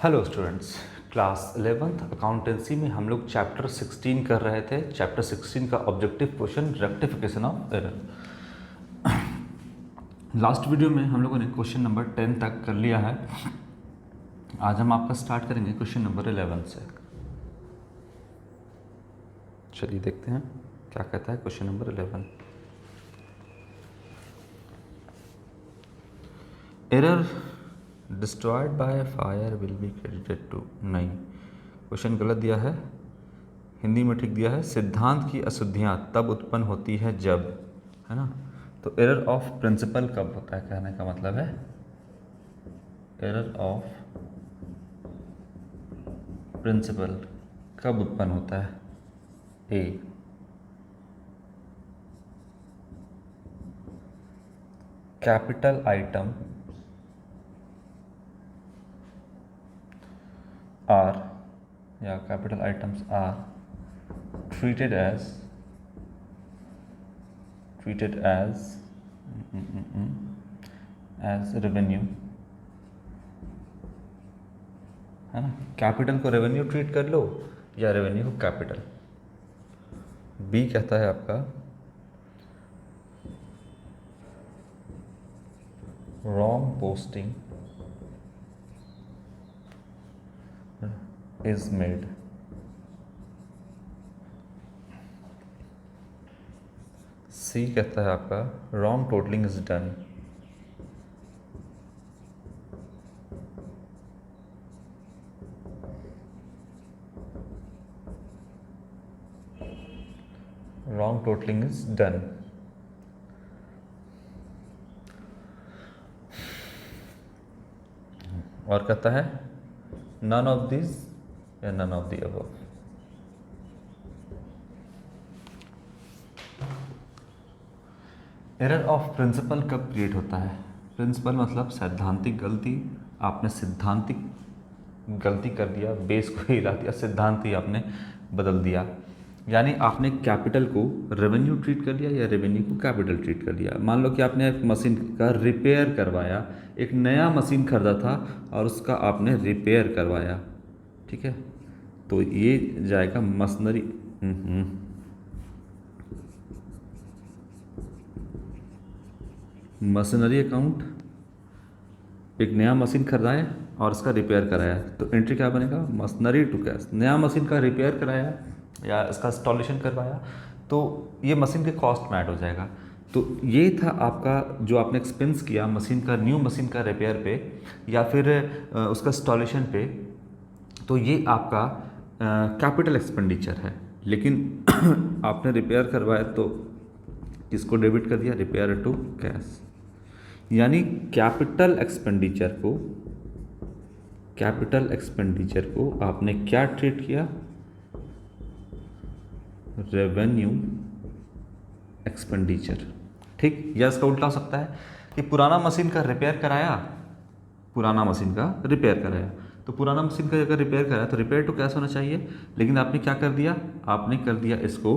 Hello students, class 11th accountancy में हम लोग चैप्टर 16 कर रहे थे। चैप्टर 16 का objective question rectification of error. Last video में हम लोगों ने क्वेश्चन नंबर 10 तक कर लिया है। आज हम आपका स्टार्ट करेंगे क्वेश्चन नंबर 11 से। चलिए देखते हैं क्या कहता है question number 11। Error destroyed by fire will be credited to. नहीं, क्वेश्चन गलत दिया है, हिंदी में ठीक दिया है। सिद्धांत की अशुद्धियाँ तब उत्पन्न होती है जब, है ना। तो एरर ऑफ प्रिंसिपल कब होता है, कहने का मतलब है एरर ऑफ प्रिंसिपल कब उत्पन्न होता है। ए, कैपिटल आइटम are या capital items are treated as revenue, है ना। कैपिटल को रेवेन्यू ट्रीट कर लो या रेवेन्यू को कैपिटल। बी कहता है आपका wrong posting is made। C कहता है आपका wrong totaling is done. Wrong totaling is done. और कहता है नन ऑफ दिस या none of the above. Error of principle कब क्रिएट होता है। प्रिंसिपल मतलब सैद्धांतिक गलती। आपने सिद्धांतिक गलती कर दिया, बेस को हिला दिया, सिद्धांत ही आपने बदल दिया। यानी आपने कैपिटल को रेवेन्यू ट्रीट कर लिया या रेवेन्यू को कैपिटल ट्रीट कर लिया। मान लो कि आपने एक मशीन का रिपेयर करवाया, एक नया मशीन खरीदा था और उसका आपने रिपेयर करवाया, ठीक है। तो ये जाएगा मशीनरी। मशीनरी अकाउंट, एक नया मशीन खरीदाया और उसका रिपेयर कराया, तो एंट्री क्या बनेगा, मशीनरी टू कैश। नया मशीन का रिपेयर कराया या इसका इंस्टॉलेशन करवाया तो ये मशीन के कॉस्ट में ऐड हो जाएगा। तो ये था आपका जो आपने एक्सपेंस किया मशीन का, न्यू मशीन का रिपेयर पे या फिर उसका इंस्टॉलेशन पे, तो ये आपका कैपिटल एक्सपेंडिचर है। लेकिन आपने रिपेयर करवाया तो किसको डेबिट कर दिया, रिपेयर टू कैश। यानी कैपिटल एक्सपेंडिचर को आपने क्या ट्रीट किया, रेवेन्यू एक्सपेंडिचर, ठीक। या इसका उल्टा हो सकता है कि पुराना मशीन का रिपेयर कराया, तो पुराना मशीन का अगर रिपेयर कराया तो रिपेयर टू कैश होना चाहिए। लेकिन आपने क्या कर दिया, आपने कर दिया इसको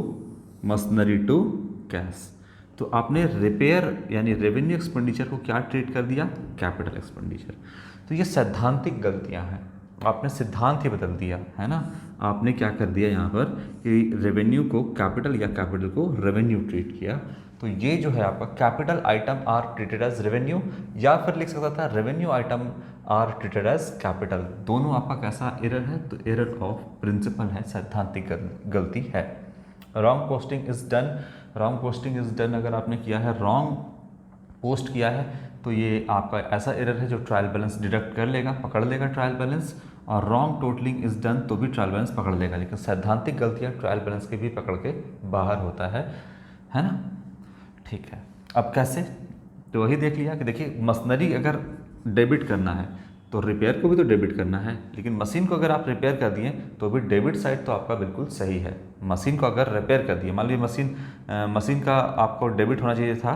मशीनरी टू कैश। तो आपने रिपेयर यानी रेवेन्यू एक्सपेंडिचर को क्या ट्रीट कर दिया, कैपिटल एक्सपेंडिचर। तो ये सैद्धांतिक गलतियां हैं, आपने सिद्धांत ही बदल दिया, है ना। आपने क्या कर दिया यहाँ पर कि रेवेन्यू को कैपिटल या कैपिटल को रेवेन्यू ट्रीट किया। तो ये जो है आपका capital item are treated as revenue, या फिर लिख सकता था revenue item are treated as capital. दोनों आपका कैसा एरर है, तो एरर ऑफ प्रिंसिपल है, सैद्धांतिक गलती है। रॉन्ग पोस्टिंग इज डन, अगर आपने किया है रॉन्ग पोस्ट किया है तो ये आपका ऐसा एरर है जो ट्रायल बैलेंस डिडक्ट कर लेगा, पकड़ लेगा ट्रायल बैलेंस। और रॉन्ग टोटलिंग इज डन तो भी ट्रायल बैलेंस पकड़ लेगा, लेकिन सैद्धांतिक गलतियाँ ट्रायल बैलेंस के भी पकड़ के बाहर होता है ना, ठीक है। अब कैसे, तो वही देख लिया कि देखिए मशीनरी अगर डेबिट करना है तो रिपेयर को भी तो डेबिट करना है, लेकिन मशीन को अगर आप रिपेयर कर दिए तो भी डेबिट साइड तो आपका बिल्कुल सही है। मशीन को अगर रिपेयर कर दिए, मान लीजिए मशीन का आपको डेबिट होना चाहिए था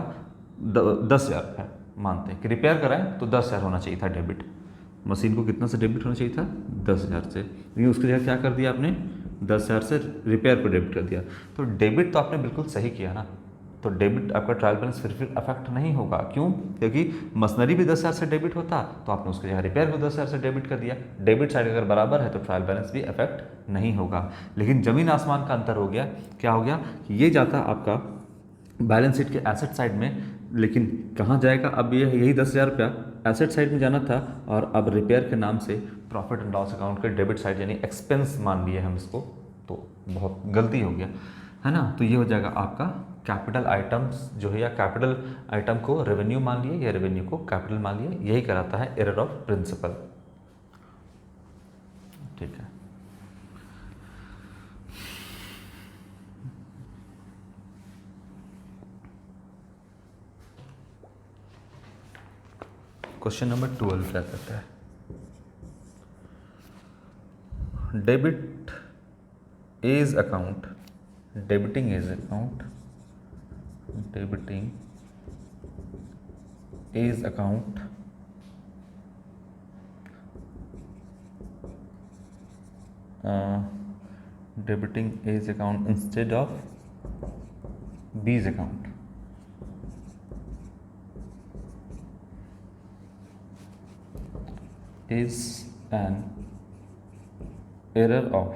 10,000 रुपये, मानते हैं कि रिपेयर कराएं तो 10,000 होना चाहिए था डेबिट। मशीन को कितना से डेबिट होना चाहिए था, 10,000 से, लेकिन उसके जगह क्या कर दिया आपने, 10,000 से रिपेयर को डेबिट कर दिया। तो डेबिट तो आपने बिल्कुल सही किया ना, तो डेबिट आपका ट्रायल बैलेंस फिर अफेक्ट नहीं होगा। क्यों? क्योंकि मशीनरी भी 10,000 से डेबिट होता तो आपने उसके जगह रिपेयर को 10,000 से डेबिट कर दिया। डेबिट साइड अगर बराबर है तो ट्रायल बैलेंस भी अफेक्ट नहीं होगा। लेकिन ज़मीन आसमान का अंतर हो गया। क्या हो गया कि ये जाता आपका बैलेंस शीट के एसेट साइड में, लेकिन कहाँ जाएगा? अब ये यही 10,000 रुपया एसेट साइड में जाना था और अब रिपेयर के नाम से प्रॉफिट एंड लॉस अकाउंट के डेबिट साइड यानी एक्सपेंस मान लिए हम इसको, तो बहुत गलती हो गया, है ना। तो ये हो जाएगा आपका कैपिटल आइटम्स जो है, या कैपिटल आइटम को रेवेन्यू मान लिए या रेवेन्यू को कैपिटल मान लिए, यही कराता है एरर ऑफ प्रिंसिपल। ठीक है। क्वेश्चन नंबर 12 क्या कहता है? Debit A's account, debiting A's account, debiting A's account debiting A's account instead of B's account. Is an error of,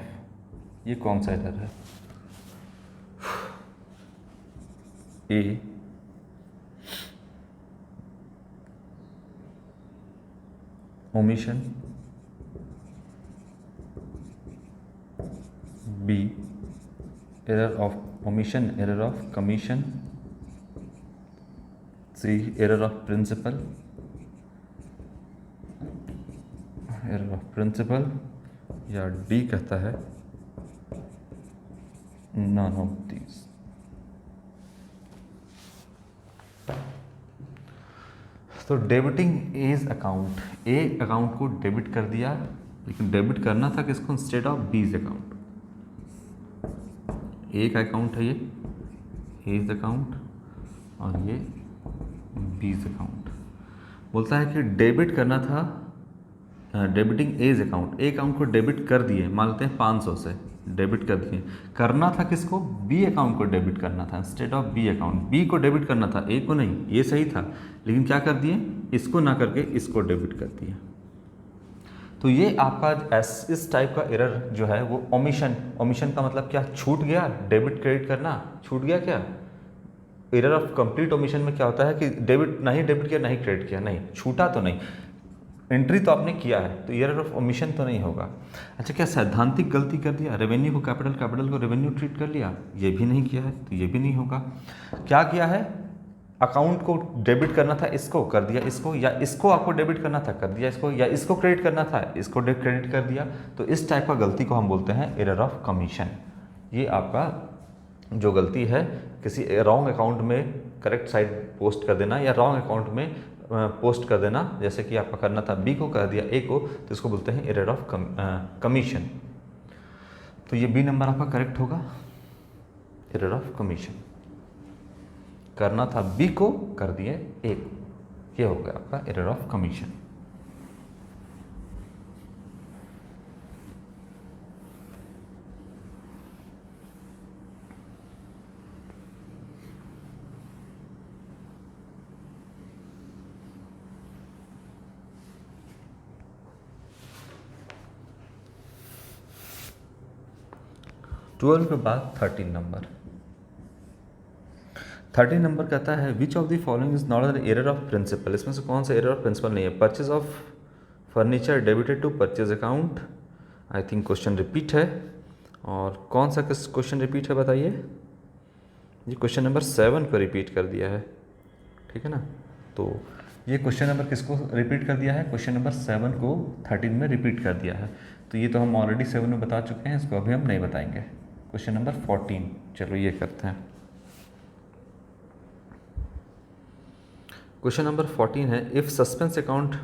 ये कौन सा एरर है? A omission, B error of omission, error of commission, C error of principal, error of principal, या D कहता है none of these। तो debiting A's account, A account को debit कर दिया, लेकिन डेबिट करना था किसको? Instead of B's account. A का अकाउंट है ये एज अकाउंट और ये बीज अकाउंट। बोलता है कि डेबिट करना था, debiting A's account, A account को डेबिट कर दिए, मान लेते हैं 500 से डेबिट कर दिए। करना था किसको? बी अकाउंट को डेबिट करना था instead of B account. B को डेबिट करना था, ए को नहीं, ये सही था, लेकिन क्या कर दिए? इसको ना करके इसको डेबिट कर दिए। तो ये आपका इस टाइप का एरर जो है वो ओमिशन, ओमिशन का मतलब क्या? छूट गया, डेबिट क्रेडिट करना छूट गया। क्या एरर ऑफ कंप्लीट ओमिशन में क्या होता है कि डेबिट नहीं डेबिट किया, नहीं क्रेडिट किया, नहीं छूटा तो नहीं, एंट्री तो आपने किया है, तो एरर ऑफ ओमिशन तो नहीं होगा। अच्छा, क्या सैद्धांतिक गलती कर दिया? रेवेन्यू को कैपिटल, कैपिटल को रेवेन्यू ट्रीट कर लिया, ये भी नहीं किया है, तो ये भी नहीं होगा। क्या किया है? अकाउंट को डेबिट करना था, इसको कर दिया इसको, या इसको आपको डेबिट करना था, कर दिया इसको, या इसको क्रेडिट करना था, इसको क्रेडिट कर दिया। तो इस टाइप का गलती को हम बोलते हैं एरर ऑफ कमीशन। ये आपका जो गलती है, किसी रॉन्ग अकाउंट में करेक्ट साइड पोस्ट कर देना, या रॉन्ग अकाउंट में पोस्ट कर देना, जैसे कि आपका करना था बी को, कर दिया ए को, तो इसको बोलते हैं एरर ऑफ कमीशन। तो ये बी नंबर आपका करेक्ट होगा, एरर ऑफ कमीशन। करना था बी को, कर दिए ए को, ये हो गया आपका एरर ऑफ कमीशन। ट्वेल्व के बाद 13 नंबर। 13 नंबर कहता है which of the following is not an error of principle. इसमें से कौन सा एरर ऑफ प्रिंसिपल नहीं है? Purchase of furniture debited to purchase account. I think question repeat है, और कौन सा क्वेश्चन रिपीट है बताइए? ये क्वेश्चन नंबर 7 को रिपीट कर दिया है, ठीक है ना। तो ये क्वेश्चन नंबर किसको रिपीट कर दिया है? क्वेश्चन नंबर 7 को 13 में रिपीट कर दिया है। तो ये तो हम ऑलरेडी 7 में बता चुके हैं, इसको अभी हम नहीं बताएंगे। क्वेश्चन नंबर 14, चलो ये करते हैं। क्वेश्चन नंबर 14 है if suspense account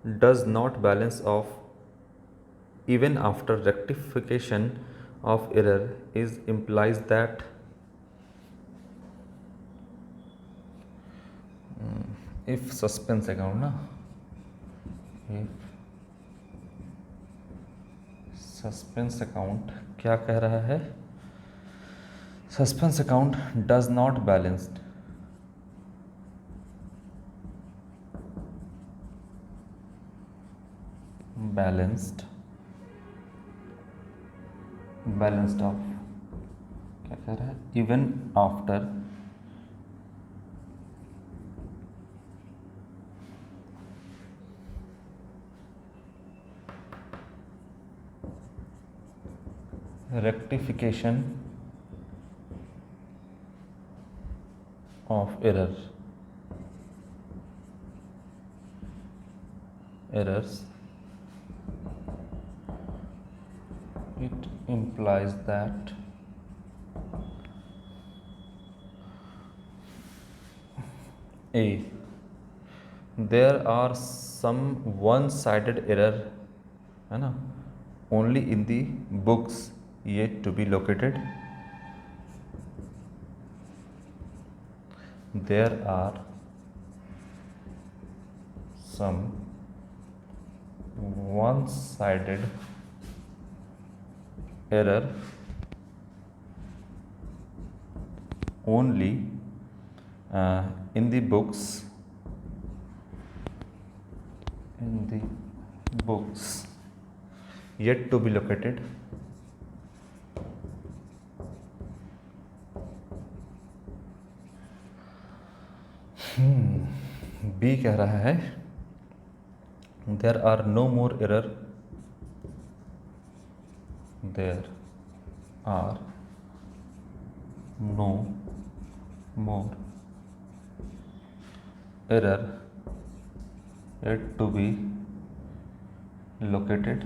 does not balance of even after rectification of error is implies that if suspense account ना, सस्पेंस अकाउंट क्या कह रहा है? Suspense account does not balanced, balanced of, क्या कह रहा है, even after rectification of errors, it implies that A, there are some one-sided error, है ना, only in the books yet to be located. There are some one-sided error only in the books yet to be located. B कह रहा है there are no more error, there are no more error yet to be located.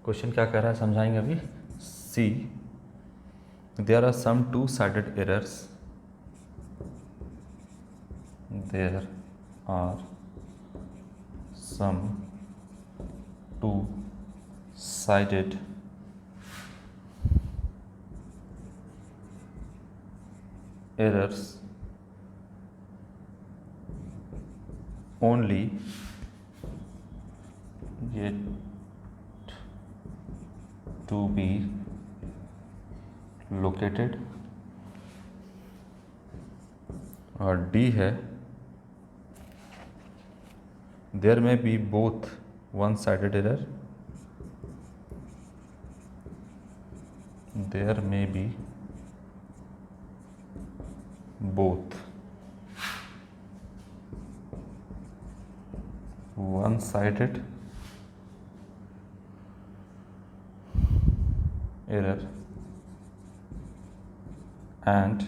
Question क्या कह रहा है समझाएंगे अभी. C, there are some two-sided errors, there are some two-sided errors only yet to be located. और D है there में B both one sided error, there में B both one sided error and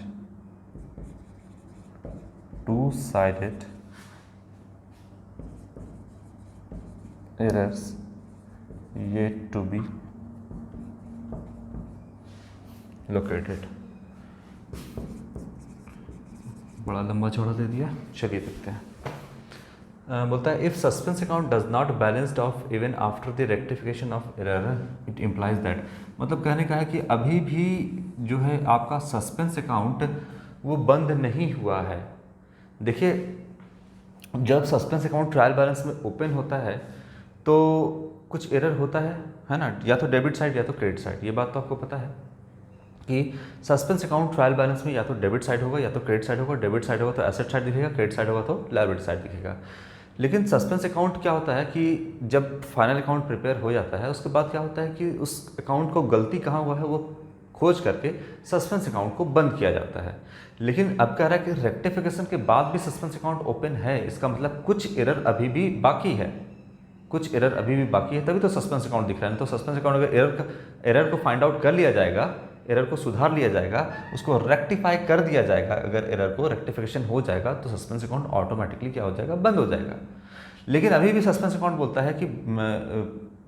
two-sided errors yet to be located. बड़ा लंबा चौड़ा दे दिया, चलिए देखते हैं. बोलता है if suspense account does not balanced of even after the rectification of error it implies that. मतलब कहने का है कि अभी भी जो है आपका सस्पेंस अकाउंट वो बंद नहीं हुआ है. देखिए जब सस्पेंस अकाउंट ट्रायल बैलेंस में ओपन होता है तो कुछ एरर होता है ना, या तो डेबिट साइड या तो क्रेडिट साइड. ये बात तो आपको पता है कि सस्पेंस अकाउंट ट्रायल बैलेंस में या तो डेबिट साइड होगा या तो क्रेडिट साइड होगा. डेबिट साइड होगा तो एसेट साइड दिखेगा, क्रेडिट साइड होगा तो लायबिलिटी साइड दिखेगा. लेकिन सस्पेंस अकाउंट क्या होता है कि जब फाइनल अकाउंट प्रिपेयर हो जाता है उसके बाद क्या होता है कि उस अकाउंट को गलती कहाँ हुआ है वो खोज करके सस्पेंस अकाउंट को बंद किया जाता है. लेकिन अब कह रहा है कि रेक्टिफिकेशन के बाद भी सस्पेंस अकाउंट ओपन है, इसका मतलब कुछ एरर अभी भी बाकी है, कुछ एरर अभी भी बाकी है, तभी तो सस्पेंस अकाउंट दिख रहा है. तो सस्पेंस अकाउंट अगर एरर को फाइंड आउट कर लिया जाएगा, एरर को सुधार लिया जाएगा, उसको रेक्टिफाई कर दिया जाएगा, अगर एरर को रेक्टिफिकेशन हो जाएगा तो सस्पेंस अकाउंट ऑटोमेटिकली क्या हो जाएगा, बंद हो जाएगा. लेकिन अभी भी सस्पेंस अकाउंट बोलता है कि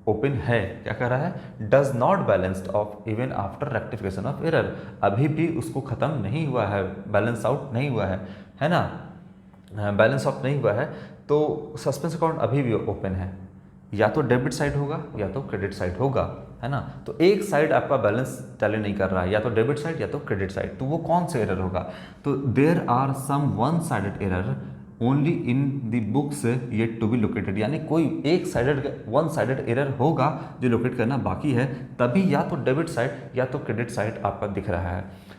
ओपन है. क्या कह रहा है, does not balanced of even after rectification of error. अभी भी उसको ख़त्म नहीं हुआ है, बैलेंस आउट नहीं हुआ है ना, बैलेंस आउट नहीं हुआ है. तो सस्पेंस अकाउंट अभी भी ओपन है, या तो डेबिट साइड होगा या तो क्रेडिट साइड होगा, है ना. तो एक साइड आपका बैलेंस टैली नहीं कर रहा है, या तो डेबिट साइड या तो क्रेडिट साइड. तो वो कौन से एरर होगा, तो there are some one sided error only in the books yet to be located, यानी कोई एक साइडेड वन साइडेड एरर होगा जो लोकेट करना बाकी है, तभी या तो डेबिट साइड या तो क्रेडिट साइड आपका दिख रहा है।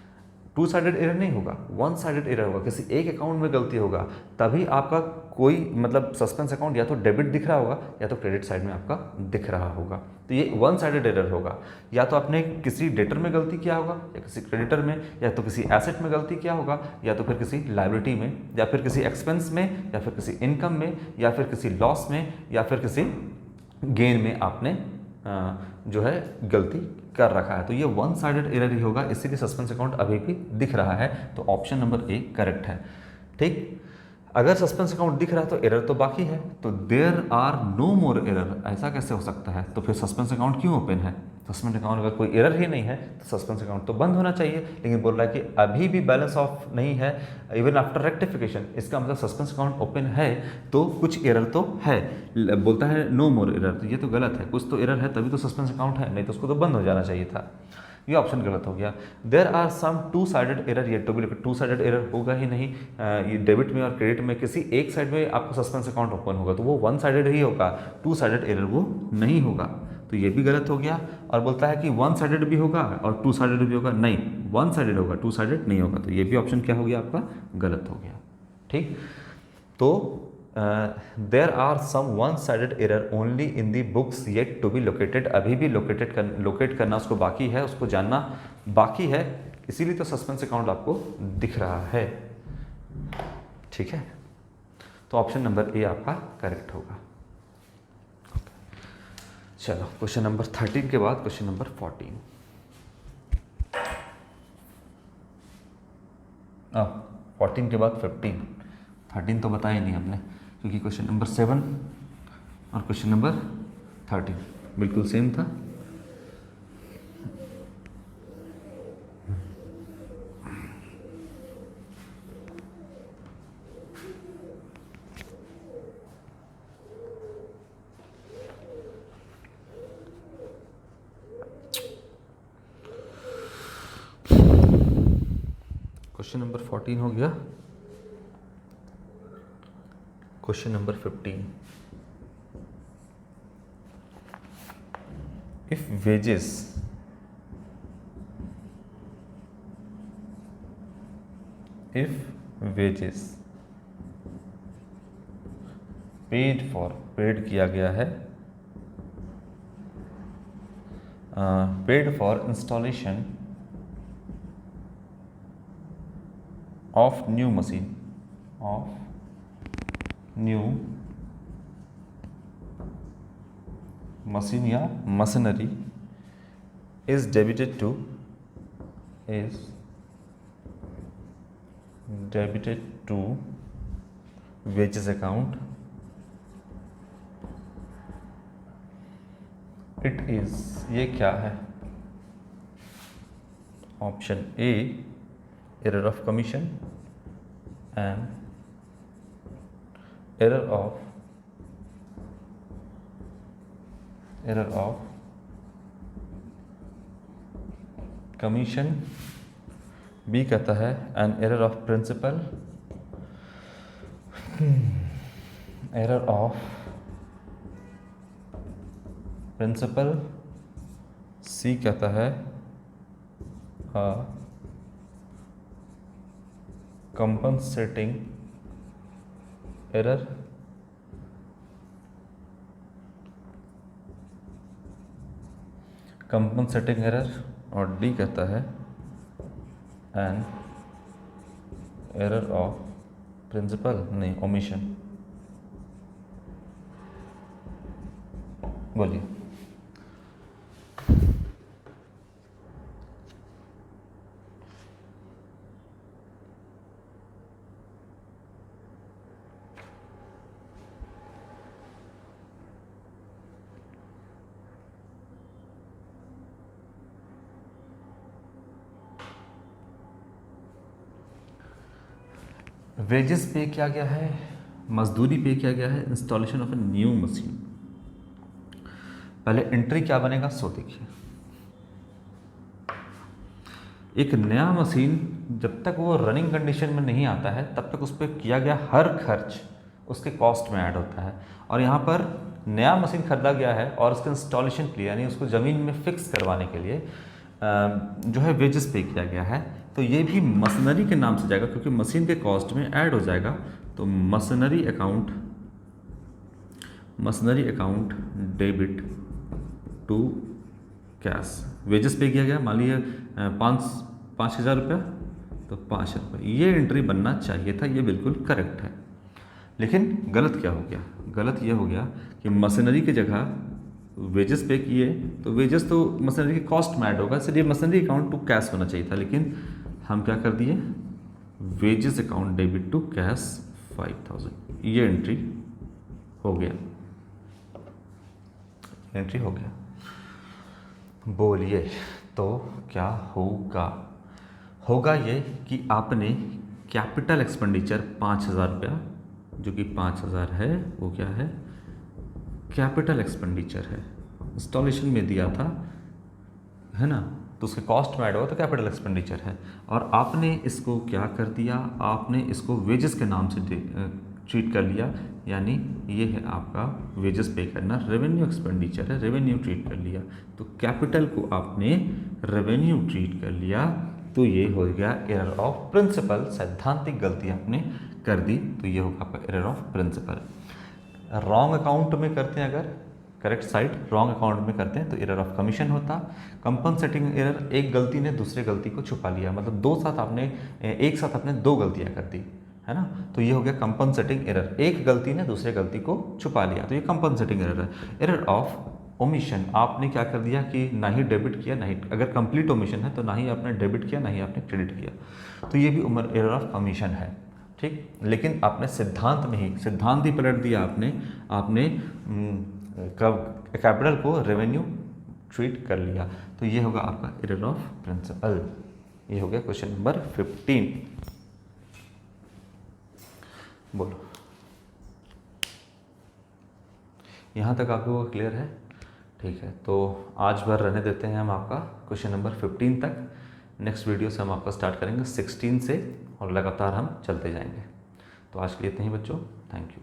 टू साइडेड एरर नहीं होगा, वन साइडेड एरर होगा, किसी एक अकाउंट में गलती होगा तभी आपका कोई मतलब सस्पेंस अकाउंट या तो डेबिट दिख रहा होगा या तो क्रेडिट साइड में आपका दिख रहा होगा। तो ये वन साइडेड एरर होगा, या तो आपने किसी डेटर में गलती किया होगा या किसी क्रेडिटर में, या तो किसी एसेट में गलती किया होगा या तो फिर किसी लायबिलिटी में, या फिर किसी एक्सपेंस में, या फिर किसी इनकम में, या फिर किसी लॉस में, या फिर किसी गेन में आपने जो है गलती कर रखा है। तो ये वन साइडेड एरर ही होगा, इसीलिए सस्पेंस अकाउंट अभी भी दिख रहा है। तो ऑप्शन नंबर ए करेक्ट है। ठीक, अगर सस्पेंस अकाउंट दिख रहा है तो एरर तो बाकी है, तो there are no more error, ऐसा कैसे हो सकता है? तो फिर सस्पेंस अकाउंट क्यों ओपन है? सस्पेंस अकाउंट अगर कोई एरर ही नहीं है तो सस्पेंस अकाउंट तो बंद होना चाहिए, लेकिन बोल रहा है कि अभी भी बैलेंस ऑफ नहीं है इवन आफ्टर रेक्टिफिकेशन, इसका मतलब सस्पेंस अकाउंट ओपन है तो कुछ एरर तो है। बोलता है नो मोर एरर, तो ये तो गलत है, कुछ तो एरर है तभी तो सस्पेंस अकाउंट है, नहीं तो उसको तो बंद हो जाना चाहिए था। ये ऑप्शन गलत हो गया। There are some two sided error yet to be located, two sided error होगा ही नहीं, ये डेबिट में और क्रेडिट में किसी एक साइड में आपका सस्पेंस अकाउंट ओपन होगा तो वो वन साइडेड ही होगा, टू साइडेड एरर वो नहीं होगा, तो ये भी गलत हो गया। और बोलता है कि वन साइडेड भी होगा और टू साइडेड भी होगा, नहीं वन साइडेड होगा, टू साइडेड नहीं होगा, तो ये भी ऑप्शन क्या हो गया आपका? गलत हो गया। ठीक, तो there are some one sided error only in the books yet to be located, अभी भी लोकेट करना उसको बाकी है, उसको जानना बाकी है, इसीलिए तो सस्पेंस अकाउंट आपको दिख रहा है। ठीक है, तो ऑप्शन नंबर ए आपका करेक्ट होगा। चलो क्वेश्चन नंबर 13 के बाद क्वेश्चन नंबर 14। 14 के बाद 15, 13 तो बताया नहीं हमने, क्योंकि क्वेश्चन नंबर 7 और क्वेश्चन नंबर 13 बिल्कुल सेम था। क्वेश्चन नंबर 14 हो गया। Question number 15, if wages paid किया गया है, paid for installation of new machine या machinery is debited to wages account, it is, ये क्या है? Option A error of commission and error of commission, B कहता है an error of principal, सी कहता है compensating error, और डी कहता है एन एरर ऑफ प्रिंसिपल, नहीं ओमिशन। बोलिए। वेजेस पे किया गया है, मजदूरी पे किया गया है, installation of a new machine. पहले एंट्री क्या बनेगा सो देखिए, एक नया मशीन जब तक वो रनिंग कंडीशन में नहीं आता है तब तक उस पर किया गया हर खर्च उसके कॉस्ट में ऐड होता है। और यहाँ पर नया मशीन खरीदा गया है और उसके इंस्टॉलेशन के लिए यानी उसको ज़मीन में फिक्स करवाने के लिए जो है वेजेस पे किया गया है, तो ये भी मशीनरी के नाम से जाएगा क्योंकि मशीन के कॉस्ट में ऐड हो जाएगा। तो machinery account debit to cash, wages पे किया गया, मान लीजिए 5,000 रुपया, तो 5 रुपये ये एंट्री बनना चाहिए था, ये बिल्कुल करेक्ट है। लेकिन गलत क्या हो गया, गलत ये हो गया कि मशीनरी की जगह वेजेस पे किए, तो वेजेस तो मशीनरी की कॉस्ट में ऐड होगा, इसलिए मशीनरी अकाउंट टू कैश होना चाहिए था, लेकिन हम क्या कर दिए wages account debit to cash 5,000, ये एंट्री हो गया, एंट्री हो गया। बोलिए तो क्या होगा, होगा ये कि आपने कैपिटल एक्सपेंडिचर 5,000 रुपया, जो कि 5,000 है, वो क्या है कैपिटल एक्सपेंडिचर है, इंस्टॉलेशन में दिया था है ना, तो उसके कॉस्ट में ऐड होगा तो कैपिटल एक्सपेंडिचर है। और आपने इसको क्या कर दिया, आपने इसको वेजेस के नाम से ट्रीट कर लिया, यानी ये है आपका वेजेस पे करना, रेवेन्यू एक्सपेंडिचर है, रेवेन्यू ट्रीट कर लिया, तो कैपिटल को आपने रेवेन्यू ट्रीट कर लिया, तो ये हो गया एरर ऑफ प्रिंसिपल, सैद्धांतिक गलती आपने कर दी, तो ये होगा आपका error of principle. Wrong account में करते हैं, अगर करेक्ट साइड रॉन्ग अकाउंट में करते हैं तो एरर ऑफ कमीशन होता। कंपनसेटिंग एरर, एक गलती ने दूसरे गलती को छुपा लिया, मतलब एक साथ आपने दो गलतियां कर दी, है ना, तो ये हो गया कंपनसेटिंग एरर, एक गलती ने दूसरे गलती को छुपा लिया, तो ये कंपनसेटिंग एरर है। एरर ऑफ ओमिशन, आपने क्या कर दिया कि ना ही डेबिट किया, ना ही, अगर कंप्लीट ओमिशन है तो ना ही आपने डेबिट किया ना ही आपने क्रेडिट किया, तो ये भी एरर ऑफ कमीशन है, ठीक। लेकिन आपने सिद्धांत ही पलट दिया, आपने कैपिटल को रेवेन्यू ट्रीट कर लिया, तो ये होगा आपका एरर ऑफ प्रिंसिपल। ये हो गया क्वेश्चन नंबर 15। बोलो, यहाँ तक आप लोगों को क्लियर है? ठीक है, तो आज भर रहने देते हैं हम आपका क्वेश्चन नंबर 15 तक। नेक्स्ट वीडियो से हम आपका स्टार्ट करेंगे 16 से और लगातार हम चलते जाएंगे। तो आज के लिए इतना ही बच्चों, थैंक यू।